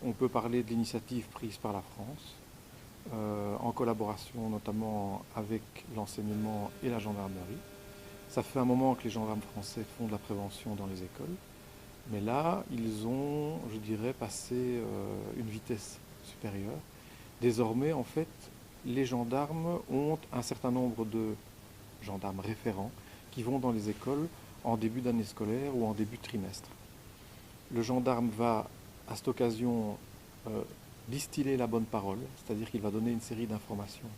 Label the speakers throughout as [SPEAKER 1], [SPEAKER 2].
[SPEAKER 1] on peut parler de l'initiative prise par la France, en collaboration notamment avec l'enseignement et la gendarmerie. Ça fait un moment que les gendarmes français font de la prévention dans les écoles, mais là, ils ont, je dirais, passé une vitesse supérieure. Désormais, en fait, les gendarmes ont un certain nombre de gendarmes référents qui vont dans les écoles en début d'année scolaire ou en début de trimestre. Le gendarme va, à cette occasion, euh, distiller la bonne parole, c'est-à-dire qu'il va donner une série d'informations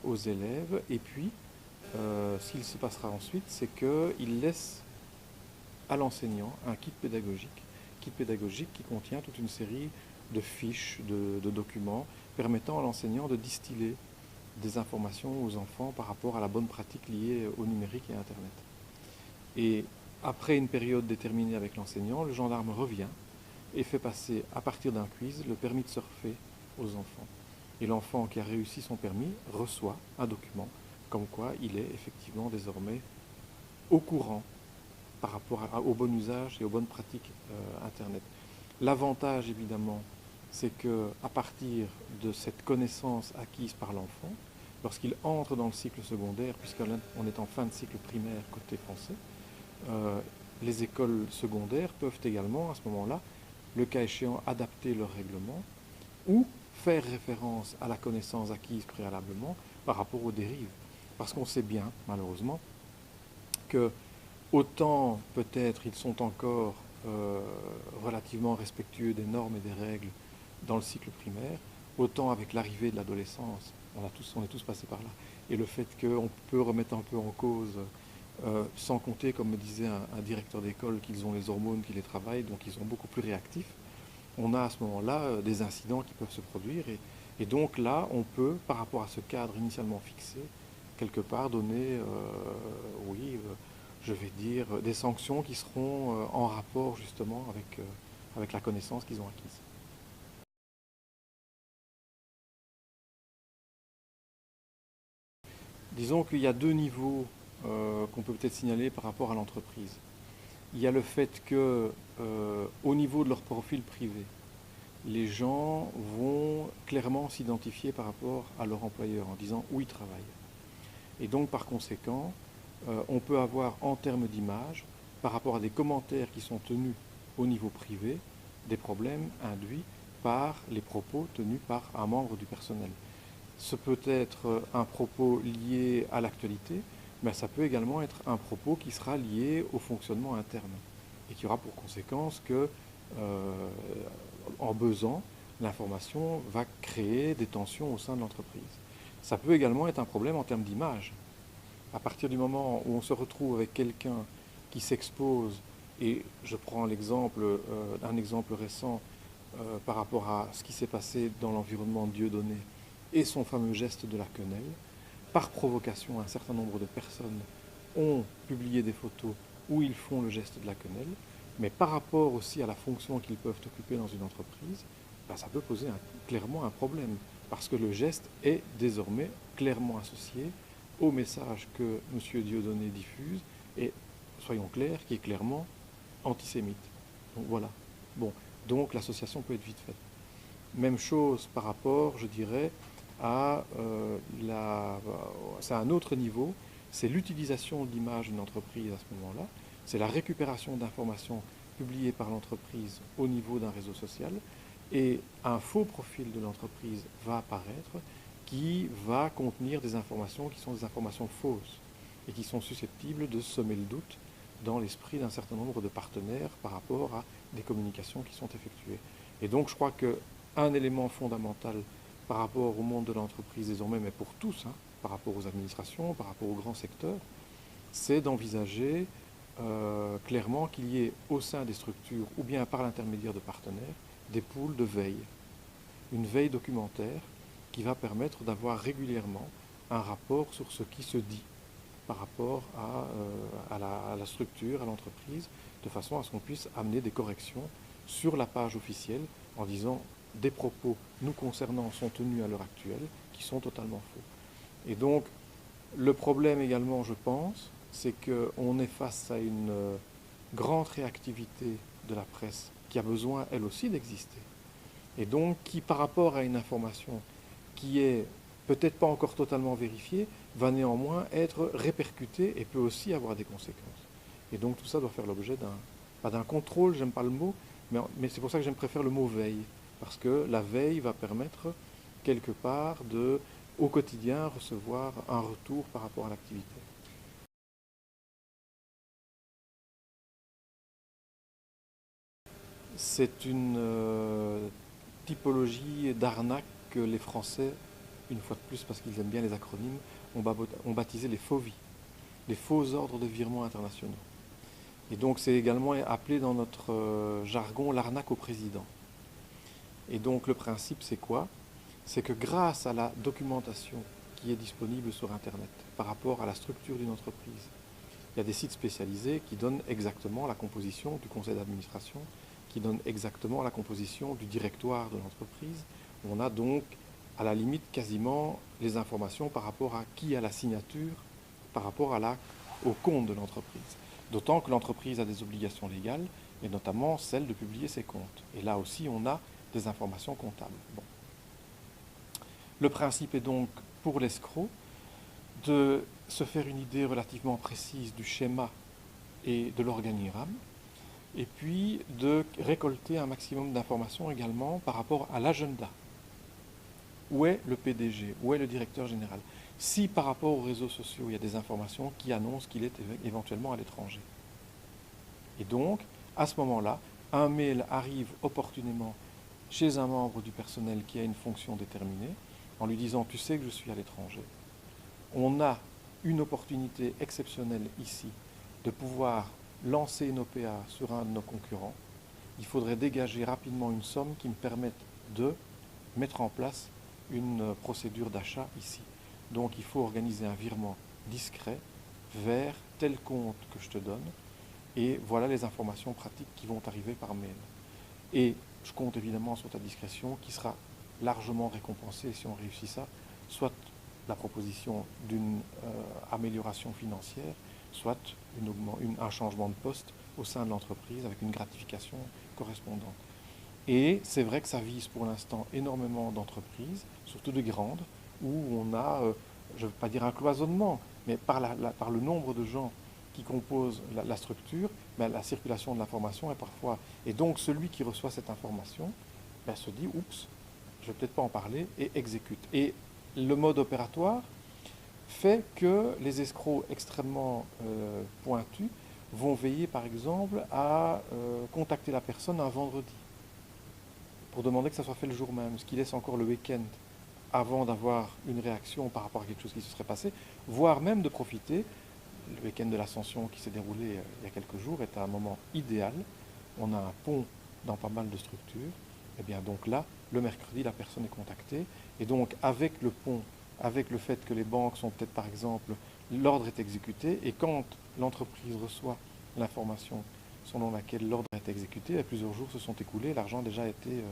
[SPEAKER 1] aux élèves, et puis, ce qu'il se passera ensuite, c'est qu'il laisse à l'enseignant un kit pédagogique qui contient toute une série de fiches, de documents, permettant à l'enseignant de distiller des informations aux enfants par rapport à la bonne pratique liée au numérique et à Internet. Et après une période déterminée avec l'enseignant, le gendarme revient et fait passer, à partir d'un quiz, le permis de surfer aux enfants. Et l'enfant qui a réussi son permis reçoit un document comme quoi il est effectivement désormais au courant par rapport au bon usage et aux bonnes pratiques Internet. L'avantage, évidemment, c'est qu'à partir de cette connaissance acquise par l'enfant, lorsqu'il entre dans le cycle secondaire, puisqu'on est en fin de cycle primaire côté français, euh, les écoles secondaires peuvent également, à ce moment-là, le cas échéant, adapter leur règlement ou faire référence à la connaissance acquise préalablement par rapport aux dérives. Parce qu'on sait bien, malheureusement, que autant peut-être ils sont encore relativement respectueux des normes et des règles dans le cycle primaire, autant avec l'arrivée de l'adolescence, on est tous passés par là, et le fait qu'on peut remettre un peu en cause, sans compter, comme me disait un directeur d'école, qu'ils ont les hormones qui les travaillent, donc ils sont beaucoup plus réactifs, on a à ce moment-là des incidents qui peuvent se produire, et donc là, on peut, par rapport à ce cadre initialement fixé, quelque part donner, oui, je vais dire, des sanctions qui seront en rapport justement avec la connaissance qu'ils ont acquise. Disons qu'il y a deux niveaux qu'on peut peut-être signaler par rapport à l'entreprise. Il y a le fait que, au niveau de leur profil privé, les gens vont clairement s'identifier par rapport à leur employeur en disant où ils travaillent. Et donc par conséquent, on peut avoir en termes d'image, par rapport à des commentaires qui sont tenus au niveau privé, des problèmes induits par les propos tenus par un membre du personnel. Ce peut être un propos lié à l'actualité, mais ça peut également être un propos qui sera lié au fonctionnement interne et qui aura pour conséquence que, en besant, l'information va créer des tensions au sein de l'entreprise. Ça peut également être un problème en termes d'image. À partir du moment où on se retrouve avec quelqu'un qui s'expose, et je prends un exemple récent par rapport à ce qui s'est passé dans l'environnement de Dieudonné et son fameux geste de la quenelle, par provocation, un certain nombre de personnes ont publié des photos où ils font le geste de la quenelle, mais par rapport aussi à la fonction qu'ils peuvent occuper dans une entreprise, ben, ça peut poser clairement un problème, parce que le geste est désormais clairement associé au message que M. Dieudonné diffuse, et soyons clairs, qui est clairement antisémite. Donc voilà. Bon, donc l'association peut être vite faite. Même chose par rapport, je dirais, à c'est un autre niveau, c'est l'utilisation de l'image d'une entreprise à ce moment-là, c'est la récupération d'informations publiées par l'entreprise au niveau d'un réseau social, et un faux profil de l'entreprise va apparaître qui va contenir des informations qui sont des informations fausses et qui sont susceptibles de semer le doute dans l'esprit d'un certain nombre de partenaires par rapport à des communications qui sont effectuées. Et donc je crois qu'un élément fondamental par rapport au monde de l'entreprise désormais, mais pour tous, hein, par rapport aux administrations, par rapport aux grands secteurs, c'est d'envisager clairement qu'il y ait au sein des structures, ou bien par l'intermédiaire de partenaires, des pôles de veille. Une veille documentaire qui va permettre d'avoir régulièrement un rapport sur ce qui se dit par rapport à la structure, à l'entreprise, de façon à ce qu'on puisse amener des corrections sur la page officielle en disant des propos nous concernant sont tenus à l'heure actuelle qui sont totalement faux. Et donc, le problème également, je pense, c'est qu'on est face à une grande réactivité de la presse qui a besoin, elle aussi, d'exister. Et donc qui, par rapport à une information qui est peut-être pas encore totalement vérifiée, va néanmoins être répercutée et peut aussi avoir des conséquences. Et donc tout ça doit faire l'objet pas d'un contrôle, j'aime pas le mot, mais c'est pour ça que j'aime préférer le mot veille, parce que la veille va permettre quelque part de, au quotidien, recevoir un retour par rapport à l'activité. C'est une typologie d'arnaque que les Français, une fois de plus parce qu'ils aiment bien les acronymes, ont baptisé les FOVI, les faux ordres de virement internationaux. Et donc c'est également appelé dans notre jargon l'arnaque au président. Et donc le principe c'est quoi? C'est que grâce à la documentation qui est disponible sur Internet par rapport à la structure d'une entreprise, il y a des sites spécialisés qui donnent exactement la composition du conseil d'administration, qui donnent exactement la composition du directoire de l'entreprise. On a donc à la limite quasiment les informations par rapport à qui a la signature, par rapport au compte de l'entreprise. D'autant que l'entreprise a des obligations légales, et notamment celle de publier ses comptes. Et là aussi, on a des informations comptables. Bon. Le principe est donc, pour l'escroc, de se faire une idée relativement précise du schéma et de l'organigramme, et puis de récolter un maximum d'informations également par rapport à l'agenda. Où est le PDG? Où est le directeur général? Si par rapport aux réseaux sociaux, il y a des informations qui annoncent qu'il est éventuellement à l'étranger. Et donc, à ce moment-là, un mail arrive opportunément chez un membre du personnel qui a une fonction déterminée, en lui disant « tu sais que je suis à l'étranger ». On a une opportunité exceptionnelle ici de pouvoir lancer une OPA sur un de nos concurrents. Il faudrait dégager rapidement une somme qui me permette de mettre en place une procédure d'achat ici. Donc il faut organiser un virement discret vers tel compte que je te donne, et voilà les informations pratiques qui vont arriver par mail. Et je compte évidemment sur ta discrétion qui sera largement récompensée si on réussit ça, soit la proposition d'une amélioration financière, soit un changement de poste au sein de l'entreprise avec une gratification correspondante. Et c'est vrai que ça vise pour l'instant énormément d'entreprises, surtout de grandes, où on a, je ne veux pas dire un cloisonnement, mais par le nombre de gens qui composent la structure, ben, la circulation de l'information est parfois... Et donc celui qui reçoit cette information ben, se dit « oups, je ne vais peut-être pas en parler » et exécute. Et le mode opératoire fait que les escrocs extrêmement pointus vont veiller par exemple à contacter la personne un vendredi pour demander que ça soit fait le jour même, ce qui laisse encore le week-end avant d'avoir une réaction par rapport à quelque chose qui se serait passé, voire même de profiter. Le week-end de l'Ascension qui s'est déroulé il y a quelques jours est un moment idéal. On a un pont dans pas mal de structures. Et bien donc là, le mercredi, la personne est contactée. Et donc avec le pont, avec le fait que les banques sont peut-être par exemple, l'ordre est exécuté. Et quand l'entreprise reçoit l'information selon laquelle l'ordre est exécuté, plusieurs jours se sont écoulés, l'argent a déjà été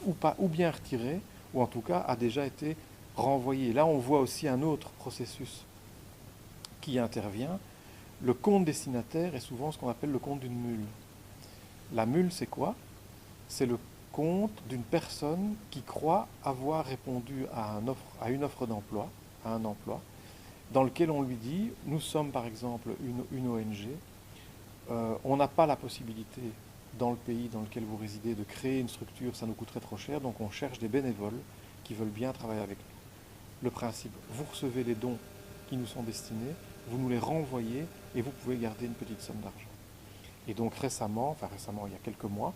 [SPEAKER 1] ou bien retiré, ou en tout cas a déjà été renvoyé. Là, on voit aussi un autre processus qui intervient. Le compte destinataire est souvent ce qu'on appelle le compte d'une mule. La mule, c'est quoi? C'est le compte d'une personne qui croit avoir répondu à une offre d'emploi, à un emploi, dans lequel on lui dit, nous sommes par exemple une ONG, on n'a pas la possibilité dans le pays dans lequel vous résidez de créer une structure, ça nous coûterait trop cher, donc on cherche des bénévoles qui veulent bien travailler avec nous. Le principe, vous recevez les dons qui nous sont destinés, vous nous les renvoyez et vous pouvez garder une petite somme d'argent. Et donc récemment, il y a quelques mois,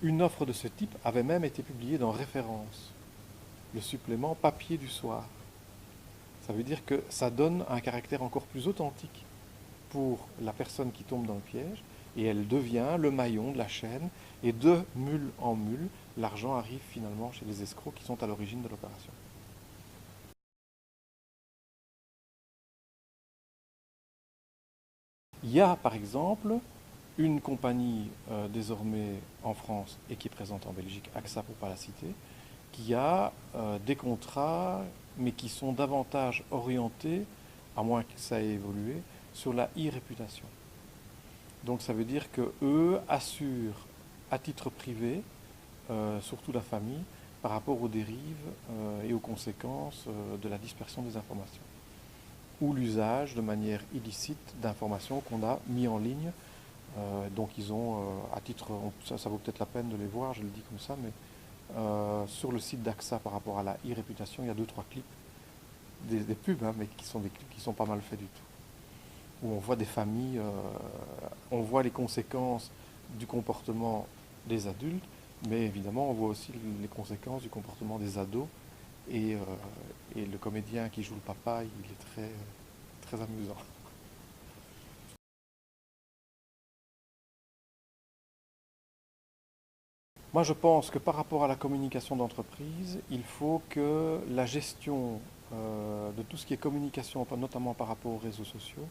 [SPEAKER 1] une offre de ce type avait même été publiée dans Référence, le supplément papier du soir. Ça veut dire que ça donne un caractère encore plus authentique pour la personne qui tombe dans le piège, et elle devient le maillon de la chaîne, et de mule en mule, l'argent arrive finalement chez les escrocs qui sont à l'origine de l'opération. Il y a par exemple une compagnie désormais en France et qui est présente en Belgique, AXA pour ne pas la citer, qui a des contrats mais qui sont davantage orientés, à moins que ça ait évolué, sur la e-réputation. Donc ça veut dire qu'eux assurent à titre privé, surtout la famille, par rapport aux dérives et aux conséquences de la dispersion des informations ou l'usage de manière illicite d'informations qu'on a mis en ligne. Donc ils ont, à titre, ça vaut peut-être la peine de les voir, je le dis comme ça, mais sur le site d'AXA par rapport à la e-réputation, il y a 2-3 clips, des pubs, hein, mais qui sont des clips qui sont pas mal faits du tout. Où on voit des familles, on voit les conséquences du comportement des adultes, mais évidemment on voit aussi les conséquences du comportement des ados. Et, le comédien qui joue le papa, il est très amusant. Moi, je pense que par rapport à la communication d'entreprise, il faut que la gestion de tout ce qui est communication, notamment par rapport aux réseaux sociaux,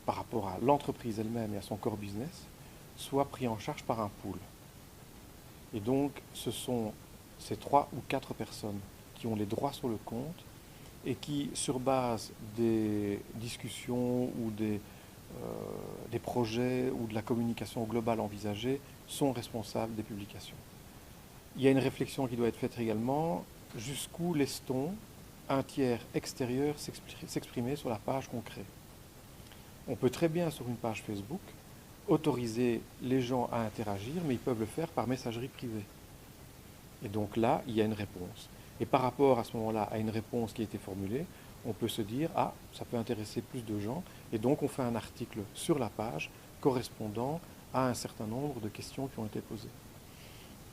[SPEAKER 1] par rapport à l'entreprise elle-même et à son core business, soit pris en charge par un pool. Et donc, ce sont ces 3 ou 4 personnes qui ont les droits sur le compte et qui, sur base des discussions ou des projets ou de la communication globale envisagée, sont responsables des publications. Il y a une réflexion qui doit être faite également, jusqu'où laisse-t-on un tiers extérieur s'exprimer sur la page qu'on crée? On peut très bien, sur une page Facebook, autoriser les gens à interagir, mais ils peuvent le faire par messagerie privée. Et donc là, il y a une réponse. Et par rapport à ce moment-là à une réponse qui a été formulée, on peut se dire, ah, ça peut intéresser plus de gens, et donc on fait un article sur la page correspondant à un certain nombre de questions qui ont été posées.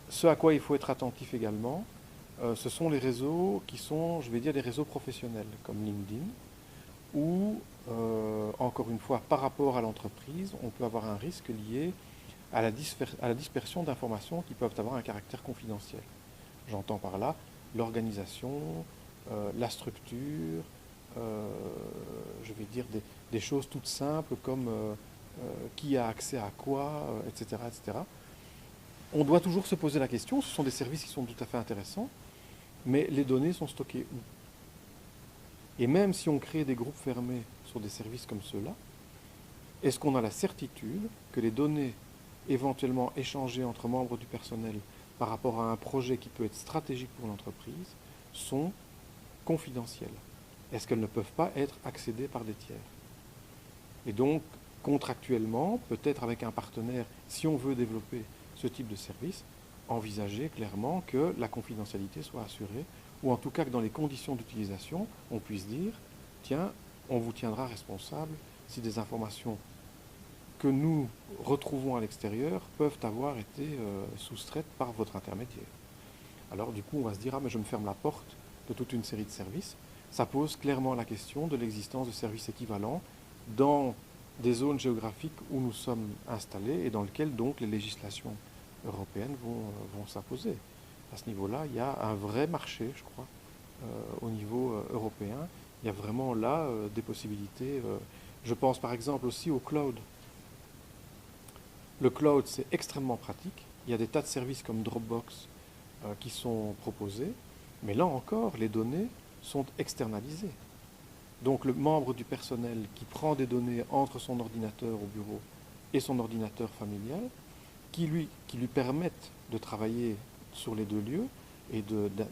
[SPEAKER 1] Ce à quoi il faut être attentif également, ce sont les réseaux qui sont, je vais dire, des réseaux professionnels, comme LinkedIn, où, encore une fois, par rapport à l'entreprise, on peut avoir un risque lié à la dispersion d'informations qui peuvent avoir un caractère confidentiel. J'entends par là l'organisation, la structure, je vais dire des choses toutes simples comme qui a accès à quoi, etc., etc. On doit toujours se poser la question, ce sont des services qui sont tout à fait intéressants, mais les données sont stockées où? Et même si on crée des groupes fermés sur des services comme ceux-là, est-ce qu'on a la certitude que les données éventuellement échangées entre membres du personnel par rapport à un projet qui peut être stratégique pour l'entreprise sont confidentielles? Est-ce qu'elles ne peuvent pas être accédées par des tiers? Et donc, contractuellement, peut-être avec un partenaire, si on veut développer ce type de service, envisager clairement que la confidentialité soit assurée, ou en tout cas que dans les conditions d'utilisation, on puisse dire, tiens, on vous tiendra responsable si des informations que nous retrouvons à l'extérieur peuvent avoir été soustraites par votre intermédiaire. Alors du coup, on va se dire, ah mais je me ferme la porte de toute une série de services. Ça pose clairement la question de l'existence de services équivalents dans des zones géographiques où nous sommes installés et dans lesquelles donc les législations européennes vont s'imposer. À ce niveau-là, il y a un vrai marché, je crois, au niveau européen. Il y a vraiment là des possibilités. Je pense par exemple aussi au cloud. Le cloud, c'est extrêmement pratique. Il y a des tas de services comme Dropbox qui sont proposés, mais là encore, les données sont externalisées. Donc le membre du personnel qui prend des données entre son ordinateur au bureau et son ordinateur familial, qui lui permettent de travailler sur les 2 lieux et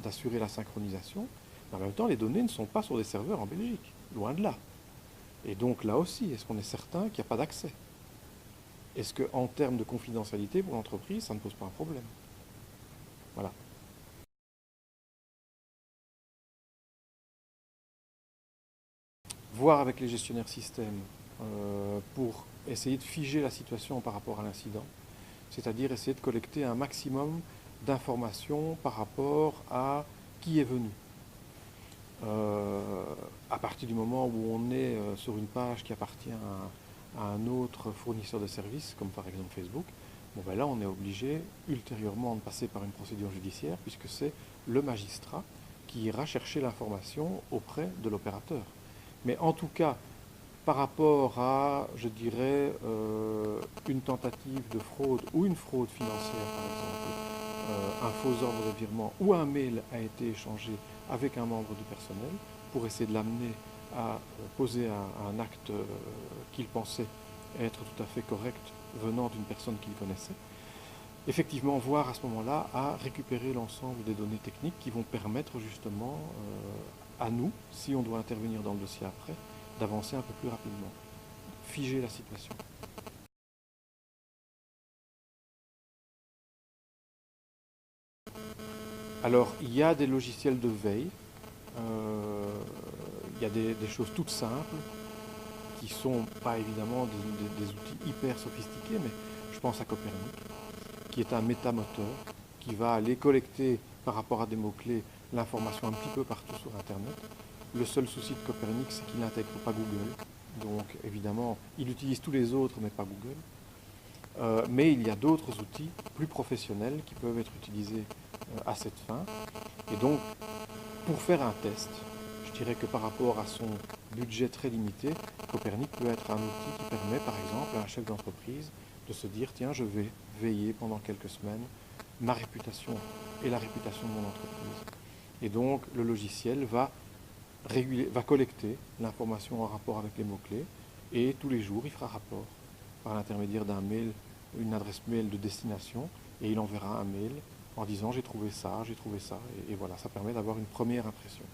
[SPEAKER 1] d'assurer la synchronisation, mais en même temps, les données ne sont pas sur des serveurs en Belgique, loin de là. Et donc là aussi, est-ce qu'on est certain qu'il n'y a pas d'accès? Est-ce qu'en termes de confidentialité pour l'entreprise, ça ne pose pas un problème? Voilà. Voir avec les gestionnaires système pour essayer de figer la situation par rapport à l'incident, c'est-à-dire essayer de collecter un maximum d'informations par rapport à qui est venu. À partir du moment où on est sur une page qui appartient à un autre fournisseur de services, comme par exemple Facebook, bon ben là on est obligé ultérieurement de passer par une procédure judiciaire puisque c'est le magistrat qui ira chercher l'information auprès de l'opérateur. Mais en tout cas, par rapport à, je dirais, une tentative de fraude ou une fraude financière, par exemple, un faux ordre de virement ou un mail a été échangé avec un membre du personnel pour essayer de l'amener à poser un acte qu'il pensait être tout à fait correct venant d'une personne qu'il connaissait, effectivement voir à ce moment-là à récupérer l'ensemble des données techniques qui vont permettre justement à nous, si on doit intervenir dans le dossier après, d'avancer un peu plus rapidement, figer la situation. Alors, il y a des logiciels de veille, il y a des choses toutes simples, qui ne sont pas évidemment des outils hyper sophistiqués, mais je pense à Copernic, qui est un métamoteur, qui va aller collecter par rapport à des mots-clés l'information un petit peu partout sur Internet. Le seul souci de Copernic, c'est qu'il n'intègre pas Google. Donc évidemment, il utilise tous les autres, mais pas Google. Mais il y a d'autres outils plus professionnels qui peuvent être utilisés à cette fin. Et donc, pour faire un test, je dirais que par rapport à son budget très limité, Copernic peut être un outil qui permet, par exemple, à un chef d'entreprise de se dire, tiens, je vais veiller pendant quelques semaines ma réputation et la réputation de mon entreprise. Et donc, le logiciel va collecter l'information en rapport avec les mots-clés et tous les jours, il fera rapport par l'intermédiaire d'un mail, une adresse mail de destination, et il enverra un mail en disant j'ai trouvé ça, et voilà, ça permet d'avoir une première impression.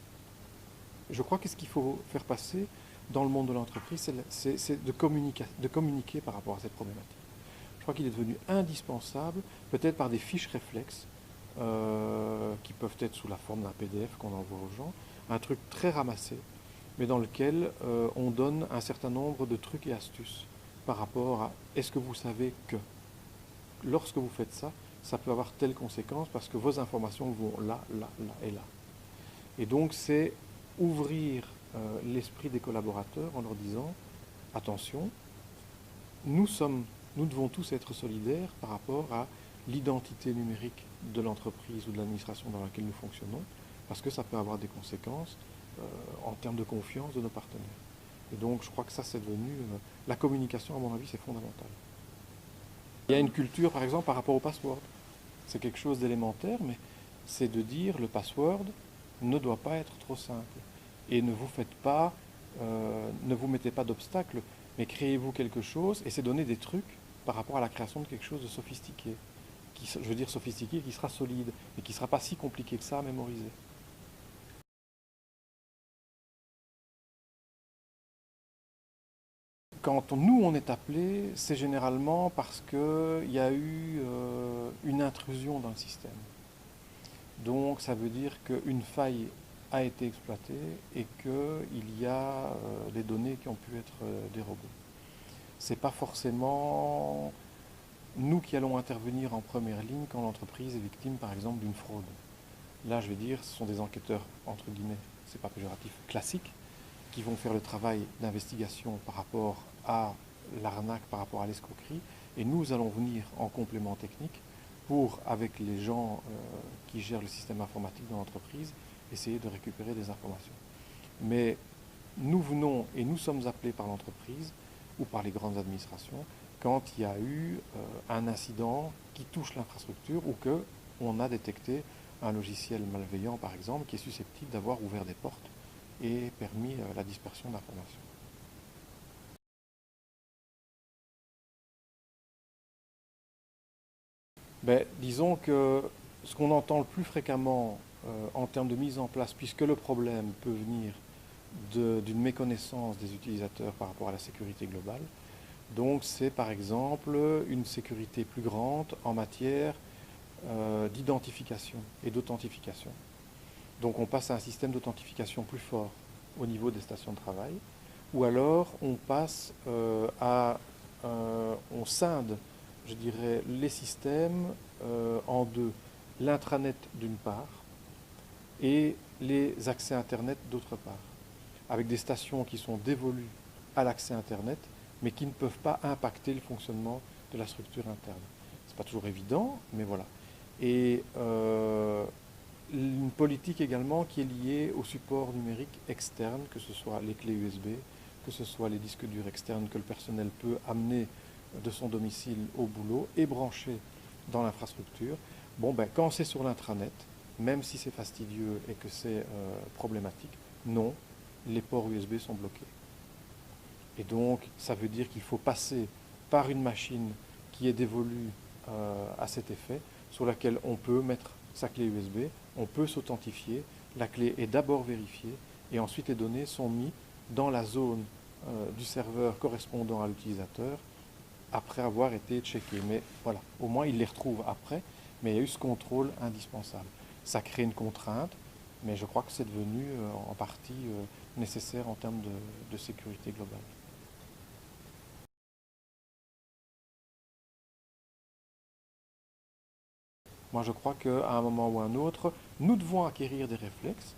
[SPEAKER 1] Je crois que ce qu'il faut faire passer dans le monde de l'entreprise, c'est de communiquer par rapport à cette problématique. Je crois qu'il est devenu indispensable, peut-être par des fiches réflexes, qui peuvent être sous la forme d'un PDF qu'on envoie aux gens, un truc très ramassé, mais dans lequel on donne un certain nombre de trucs et astuces par rapport à est-ce que vous savez que lorsque vous faites ça, ça peut avoir telle conséquence parce que vos informations vont là, là, là et là. Et donc c'est ouvrir l'esprit des collaborateurs en leur disant attention, nous devons tous être solidaires par rapport à l'identité numérique de l'entreprise ou de l'administration dans laquelle nous fonctionnons, parce que ça peut avoir des conséquences en termes de confiance de nos partenaires. Et donc je crois que ça c'est devenu... la communication à mon avis c'est fondamental. Il y a une culture par exemple par rapport au password. C'est quelque chose d'élémentaire, mais c'est de dire le password ne doit pas être trop simple. Et ne vous faites pas, ne vous mettez pas d'obstacles, mais créez-vous quelque chose, et c'est donner des trucs par rapport à la création de quelque chose de sophistiqué. Je veux dire sophistiqué, qui sera solide, mais qui ne sera pas si compliqué que ça à mémoriser. Quand nous on est appelé, c'est généralement parce qu'il y a eu une intrusion dans le système. Donc ça veut dire qu'une faille a été exploitée et qu'il y a des données qui ont pu être dérobées. Ce n'est pas forcément nous qui allons intervenir en première ligne quand l'entreprise est victime par exemple d'une fraude. Là je vais dire ce sont des enquêteurs entre guillemets, c'est pas péjoratif, classiques, qui vont faire le travail d'investigation par rapport à l'arnaque, par rapport à l'escroquerie, et nous allons venir en complément technique pour, avec les gens qui gèrent le système informatique dans l'entreprise, essayer de récupérer des informations. Mais nous venons et nous sommes appelés par l'entreprise ou par les grandes administrations quand il y a eu un incident qui touche l'infrastructure ou qu'on a détecté un logiciel malveillant, par exemple, qui est susceptible d'avoir ouvert des portes et permis la dispersion d'informations. Disons que ce qu'on entend le plus fréquemment en termes de mise en place, puisque le problème peut venir d'une méconnaissance des utilisateurs par rapport à la sécurité globale, donc c'est par exemple une sécurité plus grande en matière d'identification et d'authentification. Donc on passe à un système d'authentification plus fort au niveau des stations de travail, ou alors on passe on scinde, je dirais, les systèmes en deux. L'intranet d'une part et les accès Internet d'autre part, avec des stations qui sont dévolues à l'accès Internet, mais qui ne peuvent pas impacter le fonctionnement de la structure interne. Ce n'est pas toujours évident, mais voilà. Et une politique également qui est liée au support numérique externe, que ce soit les clés USB, que ce soit les disques durs externes que le personnel peut amener de son domicile au boulot et brancher dans l'infrastructure. Quand c'est sur l'intranet, même si c'est fastidieux et que c'est problématique, non, les ports USB sont bloqués. Et donc, ça veut dire qu'il faut passer par une machine qui est dévolue à cet effet, sur laquelle on peut mettre sa clé USB, on peut s'authentifier, la clé est d'abord vérifiée et ensuite les données sont mises dans la zone du serveur correspondant à l'utilisateur après avoir été checké. Mais voilà, au moins il les retrouve après, mais il y a eu ce contrôle indispensable. Ça crée une contrainte, mais je crois que c'est devenu en partie nécessaire en termes de sécurité globale. Moi, je crois qu'à un moment ou un autre, nous devons acquérir des réflexes.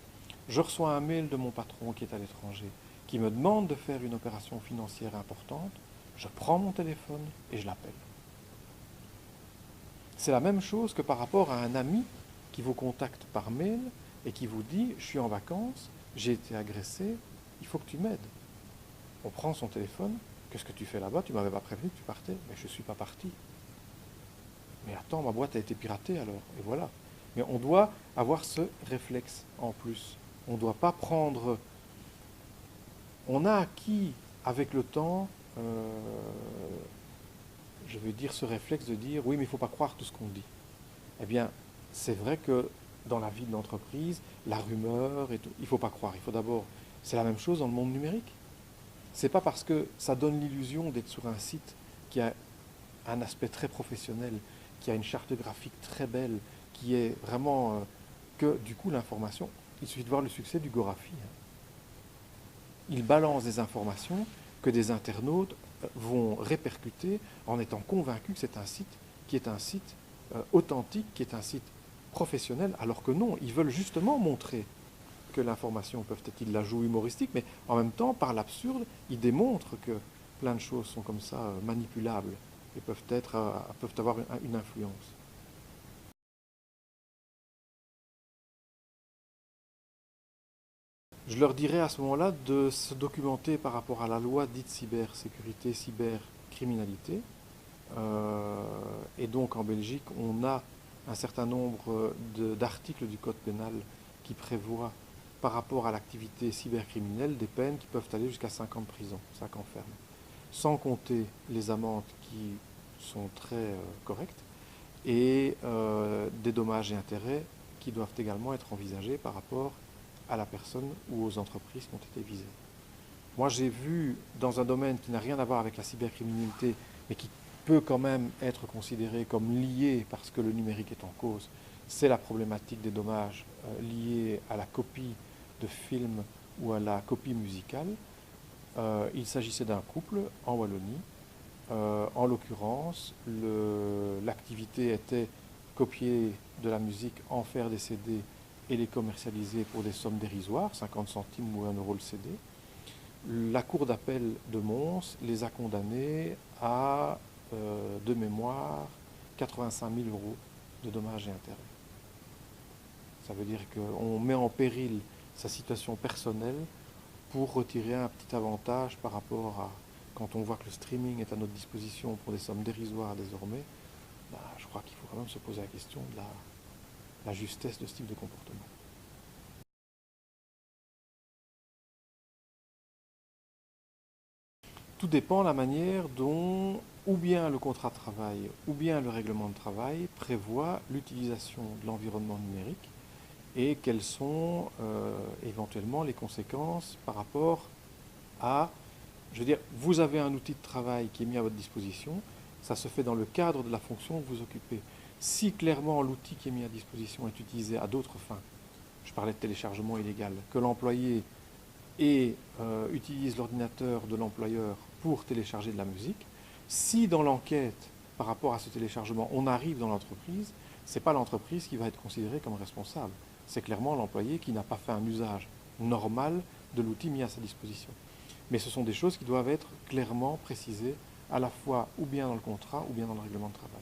[SPEAKER 1] Je reçois un mail de mon patron qui est à l'étranger, qui me demande de faire une opération financière importante. Je prends mon téléphone et je l'appelle. C'est la même chose que par rapport à un ami qui vous contacte par mail et qui vous dit « Je suis en vacances, j'ai été agressé, il faut que tu m'aides ». On prend son téléphone. « Qu'est-ce que tu fais là-bas? Tu m'avais pas prévenu que tu partais. » « Mais je ne suis pas parti. » « Mais attends, ma boîte a été piratée alors. » Et voilà. Mais on doit avoir ce réflexe en plus. On ne doit pas prendre... On a acquis avec le temps, je veux dire, ce réflexe de dire oui, mais il ne faut pas croire tout ce qu'on dit. Eh bien, c'est vrai que dans la vie de l'entreprise, la rumeur et tout, il ne faut pas croire. Il faut d'abord... C'est la même chose dans le monde numérique. C'est pas parce que ça donne l'illusion d'être sur un site qui a un aspect très professionnel, qui a une charte graphique très belle, qui est vraiment que du coup l'information, il suffit de voir le succès du Gorafi. Il balance des informations que des internautes vont répercuter en étant convaincus que c'est un site qui est un site authentique, qui est un site professionnel, alors que non, ils veulent justement montrer que l'information peut être, ils la jouent humoristique, mais en même temps, par l'absurde, ils démontrent que plein de choses sont comme ça manipulables et peuvent avoir une influence. Je leur dirais à ce moment-là de se documenter par rapport à la loi dite cybersécurité, cybercriminalité. Et donc en Belgique, on a un certain nombre d'articles du Code pénal qui prévoient, par rapport à l'activité cybercriminelle, des peines qui peuvent aller jusqu'à 5 ans de prison, 5 ans ferme. Sans compter les amendes qui sont très correctes et des dommages et intérêts qui doivent également être envisagés par rapport à la personne ou aux entreprises qui ont été visées. Moi, j'ai vu dans un domaine qui n'a rien à voir avec la cybercriminalité, mais qui peut quand même être considéré comme lié parce que le numérique est en cause, c'est la problématique des dommages liés à la copie de films ou à la copie musicale. Il s'agissait d'un couple en Wallonie. En l'occurrence, l'activité était copier de la musique, en faire des CD et les commercialiser pour des sommes dérisoires, 50 centimes ou 1 euro le CD. La Cour d'appel de Mons les a condamnés à, de mémoire, 85 000 euros de dommages et intérêts. Ça veut dire qu'on met en péril sa situation personnelle pour retirer un petit avantage par rapport à quand on voit que le streaming est à notre disposition pour des sommes dérisoires désormais. Bah, je crois qu'il faut quand même se poser la question de la justesse de ce type de comportement. Tout dépend de la manière dont ou bien le contrat de travail ou bien le règlement de travail prévoit l'utilisation de l'environnement numérique et quelles sont éventuellement les conséquences par rapport à, je veux dire, vous avez un outil de travail qui est mis à votre disposition, ça se fait dans le cadre de la fonction que vous occupez. Si clairement l'outil qui est mis à disposition est utilisé à d'autres fins, je parlais de téléchargement illégal, que l'employé utilise l'ordinateur de l'employeur pour télécharger de la musique, si dans l'enquête par rapport à ce téléchargement on arrive dans l'entreprise, ce n'est pas l'entreprise qui va être considérée comme responsable, c'est clairement l'employé qui n'a pas fait un usage normal de l'outil mis à sa disposition. Mais ce sont des choses qui doivent être clairement précisées à la fois ou bien dans le contrat ou bien dans le règlement de travail.